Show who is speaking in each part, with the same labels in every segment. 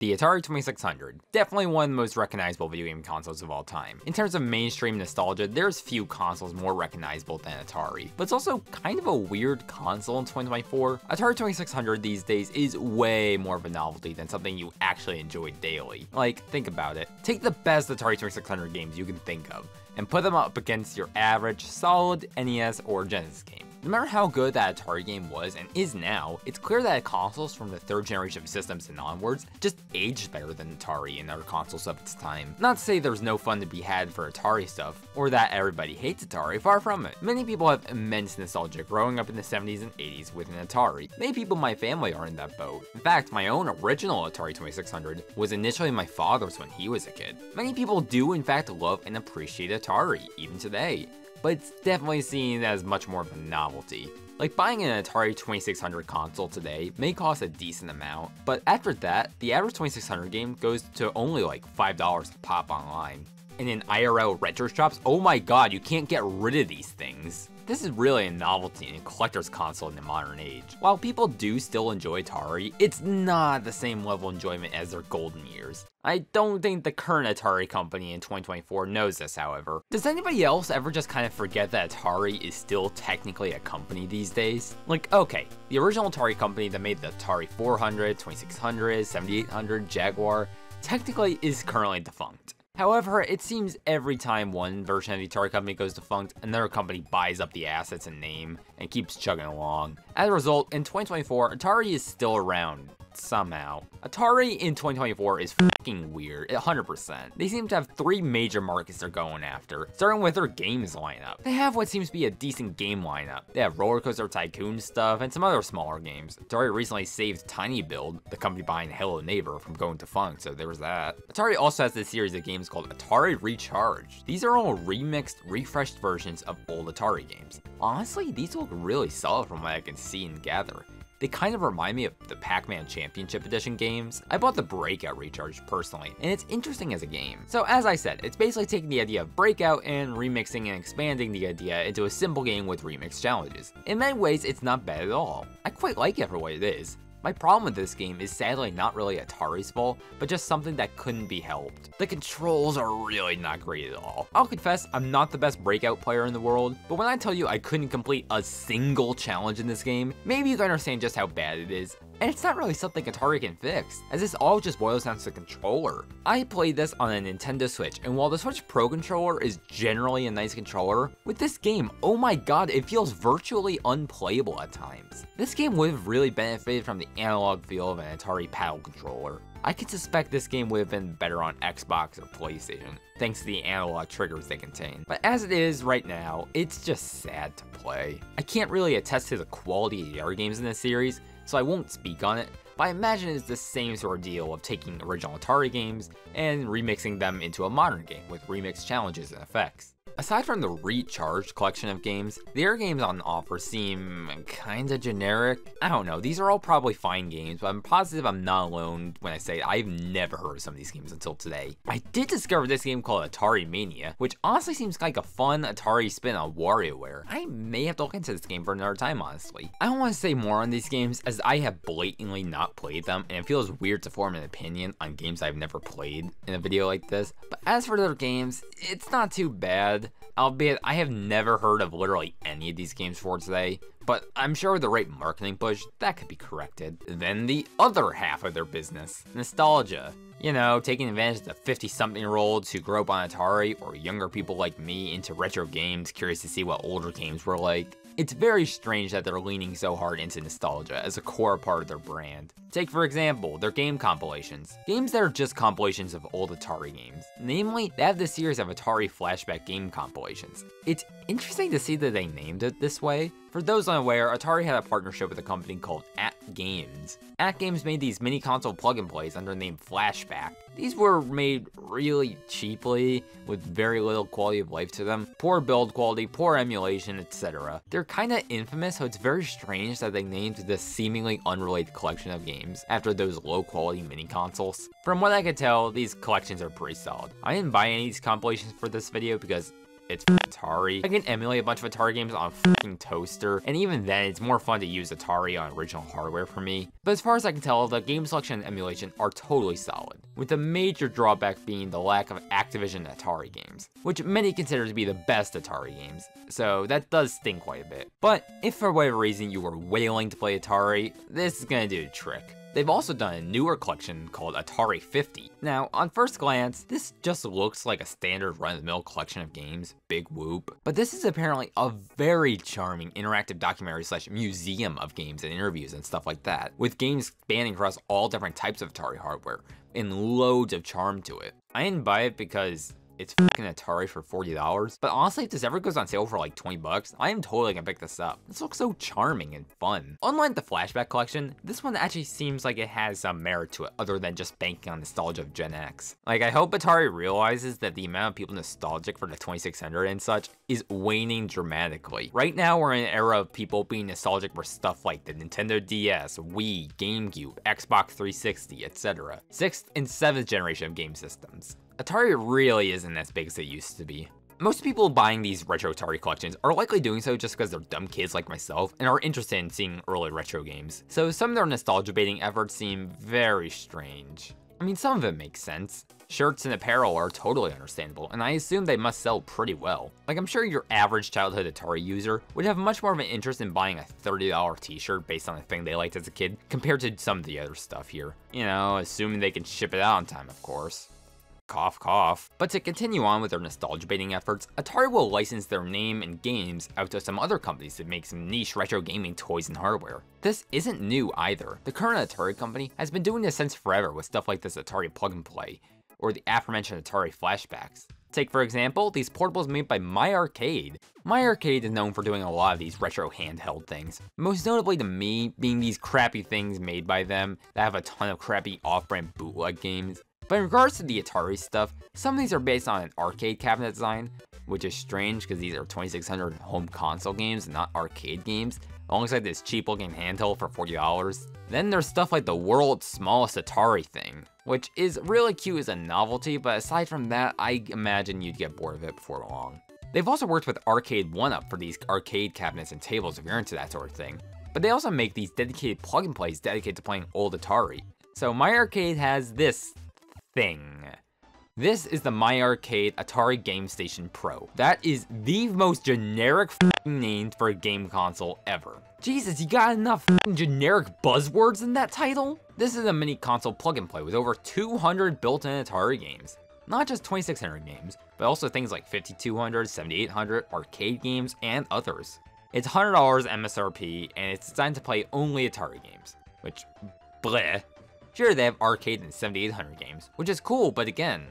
Speaker 1: The Atari 2600, definitely one of the most recognizable video game consoles of all time. In terms of mainstream nostalgia, there's few consoles more recognizable than Atari, but it's also kind of a weird console in 2024. Atari 2600 these days is way more of a novelty than something you actually enjoy daily. Like, think about it. Take the best Atari 2600 games you can think of, and put them up against your average, solid NES or Genesis game. No matter how good that Atari game was and is now, it's clear that consoles from the third generation of systems and onwards just aged better than Atari and other consoles of its time. Not to say there's no fun to be had for Atari stuff, or that everybody hates Atari, far from it. Many people have immense nostalgia growing up in the 70s and 80s with an Atari. Many people in my family are in that boat. In fact, my own original Atari 2600 was initially my father's when he was a kid. Many people do in fact love and appreciate Atari, even today, but it's definitely seen as much more of a novelty. Like, buying an Atari 2600 console today may cost a decent amount, but after that, the average 2600 game goes to only like $5 a pop online. And in IRL retro shops, oh my god, you can't get rid of these things. This is really a novelty and a collector's console in the modern age. While people do still enjoy Atari, it's not the same level of enjoyment as their golden years. I don't think the current Atari company in 2024 knows this, however. Does anybody else ever just kind of forget that Atari is still technically a company these days? Like, okay, the original Atari company that made the Atari 400, 2600, 7800, Jaguar, technically is currently defunct. However, it seems every time one version of the Atari company goes defunct, another company buys up the assets and name and keeps chugging along. As a result, in 2024, Atari is still around, somehow. Atari in 2024 is fucking weird, 100%. They seem to have three major markets they're going after, starting with their games lineup. They have what seems to be a decent game lineup. They have Roller Coaster Tycoon stuff and some other smaller games. Atari recently saved Tiny Build, the company behind Hello Neighbor, from going defunct, so there was that. Atari also has this series of games called Atari Recharged. These are all remixed, refreshed versions of old Atari games. Honestly, these look really solid from what I can see and gather. They kind of remind me of the Pac-Man Championship Edition games. I bought the Breakout Recharged personally, and it's interesting as a game. So as I said, it's basically taking the idea of Breakout and remixing and expanding the idea into a simple game with remix challenges. In many ways, it's not bad at all. I quite like it for what it is. My problem with this game is sadly not really Atari's fault, but just something that couldn't be helped. The controls are really not great at all. I'll confess, I'm not the best Breakout player in the world, but when I tell you I couldn't complete a single challenge in this game, maybe you can understand just how bad it is. And it's not really something Atari can fix, as this all just boils down to the controller. I played this on a Nintendo Switch, and while the Switch Pro controller is generally a nice controller, with this game, oh my god, it feels virtually unplayable at times. This game would have really benefited from the analog feel of an Atari paddle controller. I can suspect this game would have been better on Xbox or PlayStation, thanks to the analog triggers they contain. But as it is right now, it's just sad to play. I can't really attest to the quality of the other games in this series, so I won't speak on it, but I imagine it's the same sort of deal of taking original Atari games and remixing them into a modern game with remixed challenges and effects. Aside from the Recharged collection of games, the other games on offer seem kinda generic. I don't know, these are all probably fine games, but I'm positive I'm not alone when I say I've never heard of some of these games until today. I did discover this game called Atari Mania, which honestly seems like a fun Atari spin on WarioWare. I may have to look into this game for another time, honestly. I don't want to say more on these games, as I have blatantly not played them, and it feels weird to form an opinion on games I've never played in a video like this. But as for their games, it's not too bad. Albeit, I have never heard of literally any of these games for today, but I'm sure with the right marketing push, that could be corrected. Then the other half of their business, nostalgia. You know, taking advantage of the 50-something-year-olds who grew up on Atari, or younger people like me into retro games, curious to see what older games were like. It's very strange that they're leaning so hard into nostalgia as a core part of their brand. Take for example, their game compilations. Games that are just compilations of old Atari games. Namely, they have this series of Atari flashback game compilations. It's interesting to see that they named it this way. For those unaware, Atari had a partnership with a company called Games. Games made these mini console plug-and-plays under the name Flashback. These were made really cheaply, with very little quality of life to them, poor build quality, poor emulation, etc. They're kinda infamous, so it's very strange that they named this seemingly unrelated collection of games after those low-quality mini consoles. From what I could tell, these collections are pretty solid. I didn't buy any of these compilations for this video because it's Atari. I can emulate a bunch of Atari games on a freaking toaster, and even then, it's more fun to use Atari on original hardware for me. But as far as I can tell, the game selection and emulation are totally solid, with the major drawback being the lack of Activision Atari games, which many consider to be the best Atari games, so that does sting quite a bit. But if for whatever reason you were wailing to play Atari, this is gonna do the trick. They've also done a newer collection called Atari 50. Now, on first glance, this just looks like a standard run-of-the-mill collection of games, big whoop. But this is apparently a very charming interactive documentary / museum of games and interviews and stuff like that, with games spanning across all different types of Atari hardware, and loads of charm to it. I didn't buy it because it's fucking Atari for $40, but honestly, if this ever goes on sale for like 20 bucks, I am totally gonna pick this up. This looks so charming and fun. Unlike the Flashback collection, this one actually seems like it has some merit to it other than just banking on nostalgia of Gen X. Like, I hope Atari realizes that the amount of people nostalgic for the 2600 and such is waning dramatically. Right now, we're in an era of people being nostalgic for stuff like the Nintendo DS, Wii, GameCube, Xbox 360, etc. 6th and 7th generation of game systems. Atari really isn't as big as it used to be. Most people buying these retro Atari collections are likely doing so just because they're dumb kids like myself and are interested in seeing early retro games, so some of their nostalgia baiting efforts seem very strange. I mean, some of it makes sense. Shirts and apparel are totally understandable, and I assume they must sell pretty well. Like, I'm sure your average childhood Atari user would have much more of an interest in buying a $30 t-shirt based on a thing they liked as a kid compared to some of the other stuff here. You know, assuming they can ship it out on time, of course. Cough, cough. But to continue on with their nostalgia baiting efforts, Atari will license their name and games out to some other companies that make some niche retro gaming toys and hardware. This isn't new either. The current Atari company has been doing this since forever with stuff like this Atari Plug and Play, or the aforementioned Atari Flashbacks. Take, for example, these portables made by MyArcade. MyArcade is known for doing a lot of these retro handheld things, most notably to me being these crappy things made by them that have a ton of crappy off-brand bootleg games. But in regards to the Atari stuff, some of these are based on an arcade cabinet design, which is strange because these are 2600 home console games and not arcade games, alongside this cheap looking handheld for $40. Then there's stuff like the world's smallest Atari thing, which is really cute as a novelty, but aside from that, I imagine you'd get bored of it before long. They've also worked with Arcade 1UP for these arcade cabinets and tables if you're into that sort of thing, but they also make these dedicated plug and plays dedicated to playing old Atari. So MyArcade has this thing. This is the MyArcade Atari GameStation Pro. That is the most generic name for a game console ever. Jesus, you got enough generic buzzwords in that title? This is a mini console plug and play with over 200 built-in Atari games. Not just 2600 games, but also things like 5200, 7800, arcade games, and others. It's $100 MSRP, and it's designed to play only Atari games, which, bleh. Sure, they have arcade and 7800 games, which is cool, but again,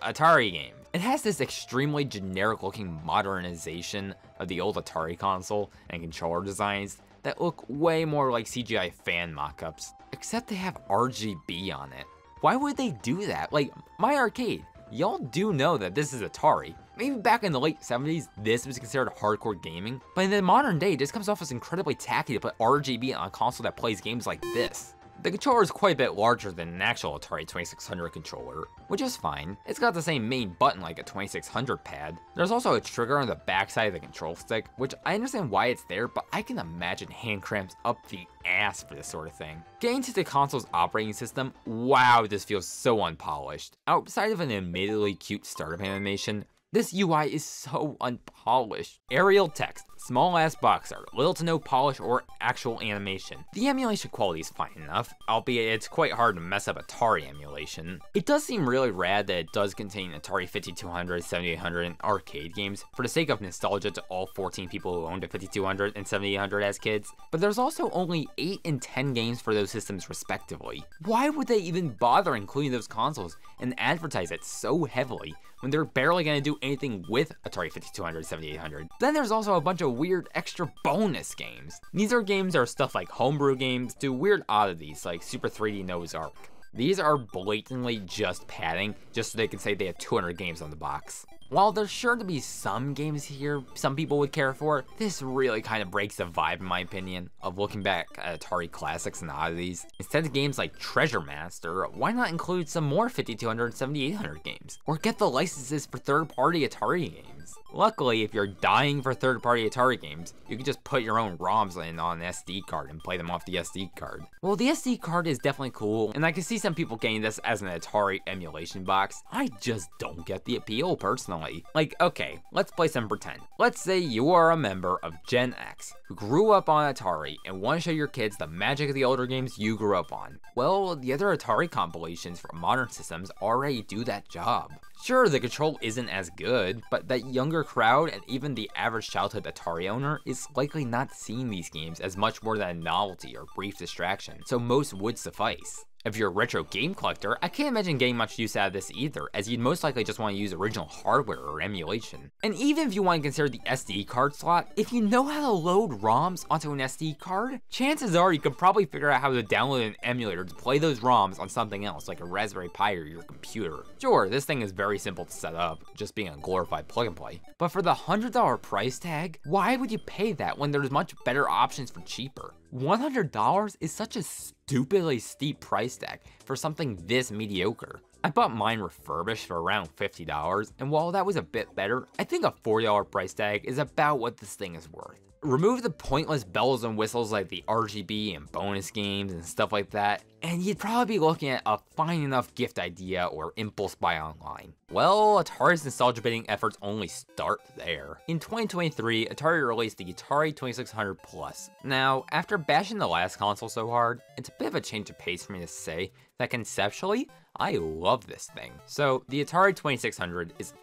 Speaker 1: Atari games. It has this extremely generic looking modernization of the old Atari console and controller designs that look way more like CGI fan mockups, except they have RGB on it. Why would they do that? Like, MyArcade, y'all do know that this is Atari. Maybe back in the late 70s, this was considered hardcore gaming, but in the modern day, this comes off as incredibly tacky to put RGB on a console that plays games like this. The controller is quite a bit larger than an actual Atari 2600 controller, which is fine. It's got the same main button like a 2600 pad. There's also a trigger on the backside of the control stick, which I understand why it's there, but I can imagine hand cramps up the ass for this sort of thing. Getting to the console's operating system, wow, this feels so unpolished. Outside of an admittedly cute startup animation, this UI is so unpolished. Arial text, small ass box art, little to no polish or actual animation. The emulation quality is fine enough, albeit it's quite hard to mess up Atari emulation. It does seem really rad that it does contain Atari 5200, 7800, and arcade games for the sake of nostalgia to all 14 people who owned a 5200 and 7800 as kids, but there's also only 8 and 10 games for those systems respectively. Why would they even bother including those consoles and advertise it so heavily when they're barely going to do anything with Atari 5200, 7800. Then there's also a bunch of weird extra bonus games. These are games that are stuff like homebrew games to weird oddities like Super 3D Noah's Ark. These are blatantly just padding, just so they can say they have 200 games on the box. While there's sure to be some games here some people would care for, this really kind of breaks the vibe in my opinion of looking back at Atari classics and oddities. Instead of games like Treasure Master, why not include some more 5200 and 7800 games? Or get the licenses for third-party Atari games, Luckily, if you're dying for third-party Atari games, you can just put your own ROMs in on an SD card and play them off the SD card. Well, the SD card is definitely cool, and I can see some people getting this as an Atari emulation box. I just don't get the appeal personally. Like, okay, let's play some pretend. Let's say you are a member of Gen X who grew up on Atari and want to show your kids the magic of the older games you grew up on. Well, the other Atari compilations for modern systems already do that job. Sure, the control isn't as good, but that younger crowd and even the average childhood Atari owner is likely not seeing these games as much more than a novelty or brief distraction, so most would suffice. If you're a retro game collector, I can't imagine getting much use out of this either, as you'd most likely just want to use original hardware or emulation. And even if you want to consider the SD card slot, if you know how to load ROMs onto an SD card, chances are you could probably figure out how to download an emulator to play those ROMs on something else, like a Raspberry Pi or your computer. Sure, this thing is very simple to set up, just being a glorified plug and play. But for the $100 price tag, why would you pay that when there's much better options for cheaper? $100 is such a stupidly steep price tag for something this mediocre. I bought mine refurbished for around $50, and while that was a bit better, I think a $40 price tag is about what this thing is worth. Remove the pointless bells and whistles like the RGB and bonus games and stuff like that, and you'd probably be looking at a fine enough gift idea or impulse buy online. Well, Atari's nostalgia baiting efforts only start there. In 2023, Atari released the Atari 2600 Plus. Now, after bashing the last console so hard, it's a bit of a change of pace for me to say that conceptually, I love this thing. So, the Atari 2600 is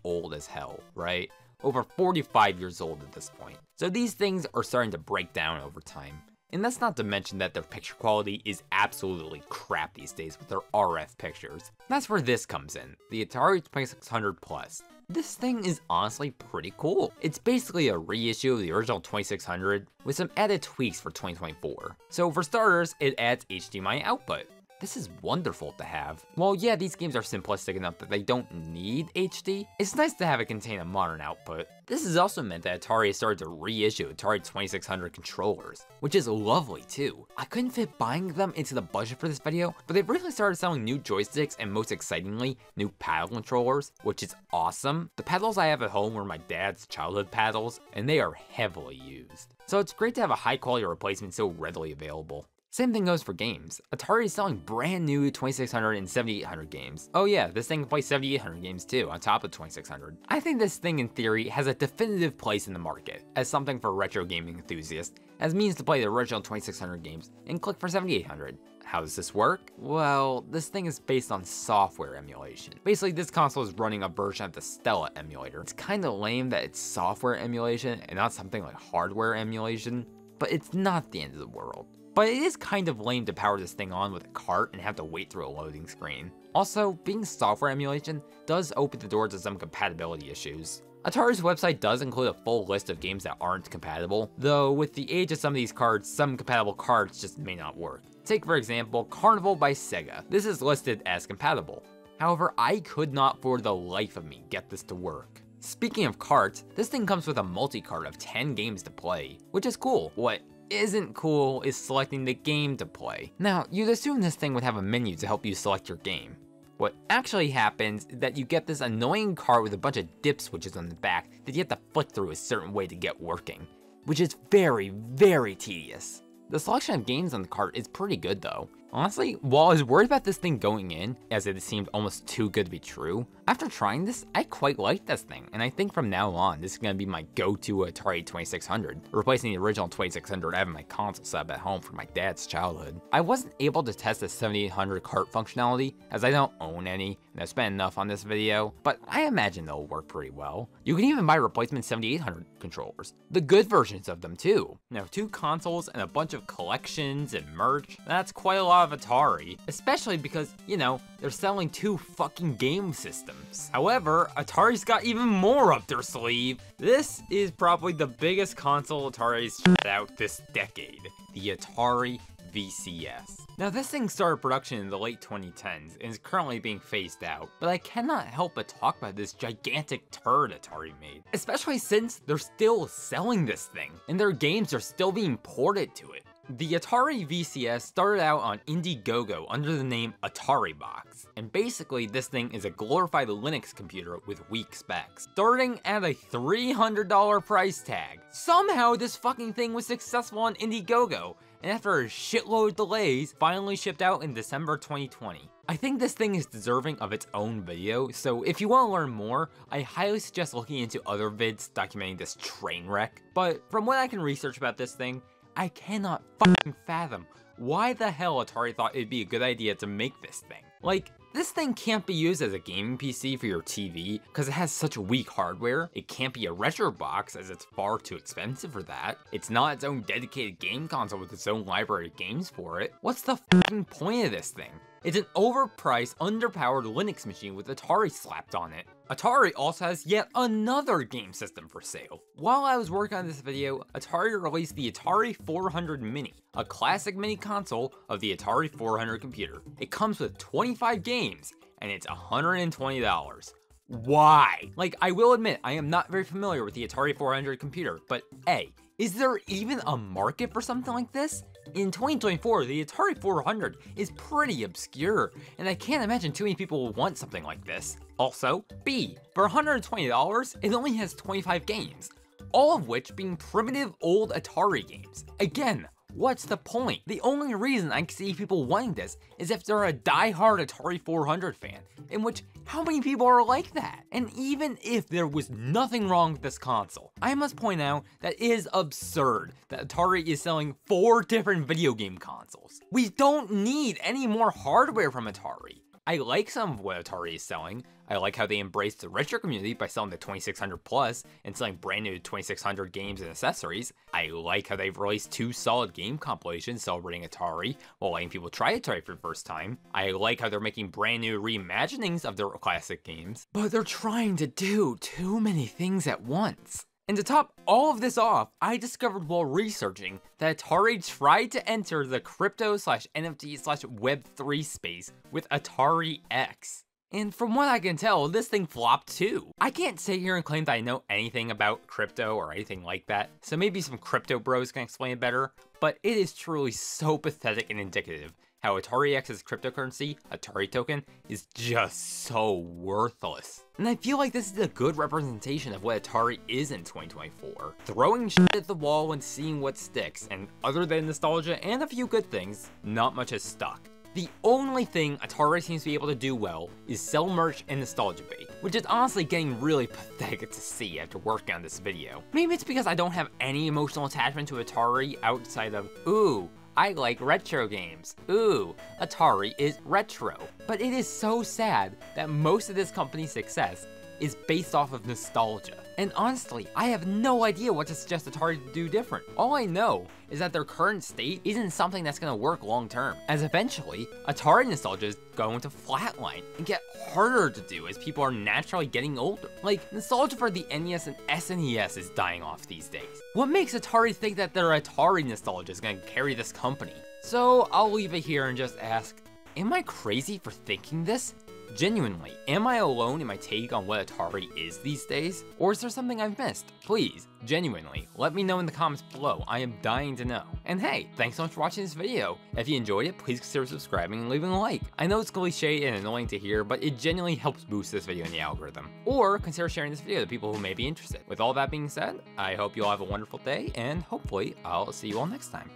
Speaker 1: old as hell, right? Over 45 years old at this point. So these things are starting to break down over time. And that's not to mention that their picture quality is absolutely crap these days with their RF pictures. That's where this comes in, the Atari 2600 Plus. This thing is honestly pretty cool. It's basically a reissue of the original 2600 with some added tweaks for 2024. So for starters, it adds HDMI output. This is wonderful to have. While yeah, these games are simplistic enough that they don't need HD, it's nice to have it contain a modern output. This has also meant that Atari has started to reissue Atari 2600 controllers, which is lovely too. I couldn't fit buying them into the budget for this video, but they've recently started selling new joysticks and most excitingly, new paddle controllers, which is awesome. The paddles I have at home were my dad's childhood paddles, and they are heavily used. So it's great to have a high quality replacement so readily available. Same thing goes for games. Atari is selling brand new 2600 and 7800 games. Oh yeah, this thing can play 7800 games too, on top of 2600. I think this thing in theory has a definitive place in the market, as something for retro gaming enthusiasts, as means to play the original 2600 games, and click for 7800. How does this work? Well, this thing is based on software emulation. Basically, this console is running a version of the Stella emulator. It's kinda lame that it's software emulation and not something like hardware emulation, but it's not the end of the world. But it is kind of lame to power this thing on with a cart and have to wait through a loading screen. Also, being software emulation does open the door to some compatibility issues. Atari's website does include a full list of games that aren't compatible, though with the age of some of these cards, some compatible cards just may not work. Take for example, Carnival by Sega. This is listed as compatible. However, I could not for the life of me get this to work. Speaking of carts, this thing comes with a multi-cart of 10 games to play, which is cool. What isn't cool is selecting the game to play. Now, you'd assume this thing would have a menu to help you select your game. What actually happens is that you get this annoying cart with a bunch of dip switches on the back that you have to flick through a certain way to get working, which is very, very tedious. The selection of games on the cart is pretty good though. Honestly, while I was worried about this thing going in, as it seemed almost too good to be true, after trying this, I quite like this thing, and I think from now on, this is going to be my go-to Atari 2600, replacing the original 2600 I have in my console setup at home from my dad's childhood. I wasn't able to test the 7800 cart functionality, as I don't own any, and I've spent enough on this video, but I imagine they'll work pretty well. You can even buy replacement 7800 controllers, the good versions of them too. Now, 2 consoles and a bunch of collections and merch, that's quite a lot of Atari, especially because, you know, they're selling 2 fucking game systems. However, Atari's got even more up their sleeve. This is probably the biggest console Atari's shut out this decade, the Atari VCS. Now this thing started production in the late 2010s and is currently being phased out, but I cannot help but talk about this gigantic turd Atari made, especially since they're still selling this thing and their games are still being ported to it. The Atari VCS started out on Indiegogo under the name Atari Box, and basically this thing is a glorified Linux computer with weak specs, starting at a $300 price tag. Somehow this fucking thing was successful on Indiegogo, and after a shitload of delays, finally shipped out in December 2020. I think this thing is deserving of its own video, so if you want to learn more, I highly suggest looking into other vids documenting this train wreck. But from what I can research about this thing, I cannot fucking fathom why the hell Atari thought it'd be a good idea to make this thing. Like, this thing can't be used as a gaming PC for your TV because it has such weak hardware. It can't be a retro box as it's far too expensive for that. It's not its own dedicated game console with its own library of games for it. What's the fucking point of this thing? It's an overpriced, underpowered Linux machine with Atari slapped on it. Atari also has yet another game system for sale. While I was working on this video, Atari released the Atari 400 Mini, a classic mini console of the Atari 400 computer. It comes with 25 games, and it's $120. Why? Like, I will admit, I am not very familiar with the Atari 400 computer, but A, is there even a market for something like this? In 2024, the Atari 400 is pretty obscure, and I can't imagine too many people will want something like this. Also, B, for $120, it only has 25 games, all of which being primitive old Atari games. Again, what's the point? The only reason I can see people wanting this is if they're a die-hard Atari 400 fan, in which how many people are like that? And even if there was nothing wrong with this console, I must point out that it is absurd that Atari is selling 4 different video game consoles. We don't need any more hardware from Atari. I like some of what Atari is selling. I like how they embraced the retro community by selling the 2600 Plus and selling brand new 2600 games and accessories. I like how they've released 2 solid game compilations celebrating Atari while letting people try Atari for the first time. I like how they're making brand new reimaginings of their classic games. But they're trying to do too many things at once. And to top all of this off, I discovered while researching that Atari tried to enter the crypto/NFT/Web3 space with Atari X. And from what I can tell, this thing flopped too. I can't sit here and claim that I know anything about crypto or anything like that, so maybe some crypto bros can explain it better, but it is truly so pathetic and indicative how Atari X's cryptocurrency, Atari token, is just so worthless. And I feel like this is a good representation of what Atari is in 2024. Throwing shit at the wall and seeing what sticks, and other than nostalgia and a few good things, not much has stuck. The only thing Atari seems to be able to do well is sell merch and nostalgia bait, which is honestly getting really pathetic to see after working on this video. Maybe it's because I don't have any emotional attachment to Atari outside of, ooh, I like retro games. Ooh, Atari is retro. But it is so sad that most of this company's success is based off of nostalgia. And honestly, I have no idea what to suggest Atari to do different. All I know is that their current state isn't something that's gonna work long term, as eventually, Atari nostalgia is going to flatline and get harder to do as people are naturally getting older. Like, nostalgia for the NES and SNES is dying off these days. What makes Atari think that their Atari nostalgia is gonna carry this company? So I'll leave it here and just ask, am I crazy for thinking this? Genuinely, am I alone in my take on what Atari is these days? Or is there something I've missed? Please, genuinely, let me know in the comments below. I am dying to know. And hey, thanks so much for watching this video. If you enjoyed it, please consider subscribing and leaving a like. I know it's cliche and annoying to hear, but it genuinely helps boost this video in the algorithm. Or consider sharing this video to people who may be interested. With all that being said, I hope you all have a wonderful day, and hopefully I'll see you all next time.